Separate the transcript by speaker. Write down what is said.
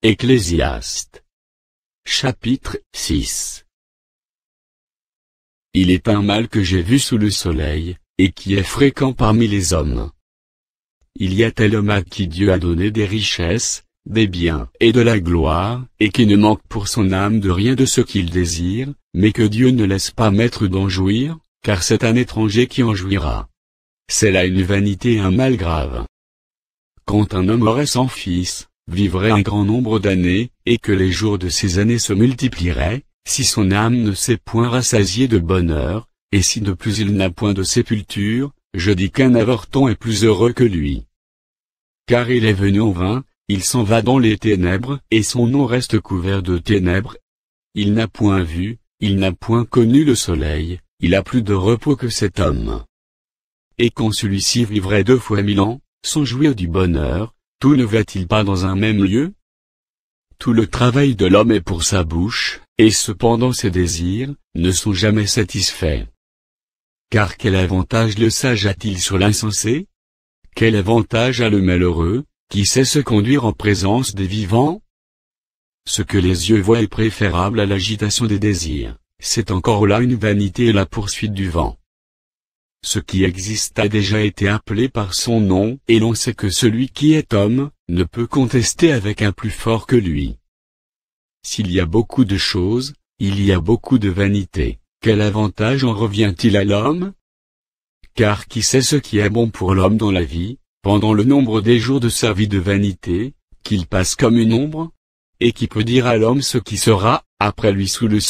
Speaker 1: Ecclésiaste. Chapitre 6. Il est un mal que j'ai vu sous le soleil, et qui est fréquent parmi les hommes. Il y a tel homme à qui Dieu a donné des richesses, des biens et de la gloire, et qui ne manque pour son âme de rien de ce qu'il désire, mais que Dieu ne laisse pas maître d'en jouir, car c'est un étranger qui en jouira. C'est là une vanité et un mal grave. Quand un homme aurait 100 fils, vivrait un grand nombre d'années, et que les jours de ses années se multiplieraient, si son âme ne s'est point rassasiée de bonheur, et si de plus il n'a point de sépulture, je dis qu'un avorton est plus heureux que lui. Car il est venu en vain, il s'en va dans les ténèbres, et son nom reste couvert de ténèbres. Il n'a point vu, il n'a point connu le soleil, il a plus de repos que cet homme. Et quand celui-ci vivrait 2 fois 1000 ans, sans jouir du bonheur, tout ne va-t-il pas dans un même lieu? Tout le travail de l'homme est pour sa bouche, et cependant ses désirs ne sont jamais satisfaits. Car quel avantage le sage a-t-il sur l'insensé? Quel avantage a le malheureux, qui sait se conduire en présence des vivants? Ce que les yeux voient est préférable à l'agitation des désirs, c'est encore là une vanité et la poursuite du vent. Ce qui existe a déjà été appelé par son nom, et l'on sait que celui qui est homme, ne peut contester avec un plus fort que lui. S'il y a beaucoup de choses, il y a beaucoup de vanité, quel avantage en revient-il à l'homme? Car qui sait ce qui est bon pour l'homme dans la vie, pendant le nombre des jours de sa vie de vanité, qu'il passe comme une ombre? Et qui peut dire à l'homme ce qui sera, après lui sous le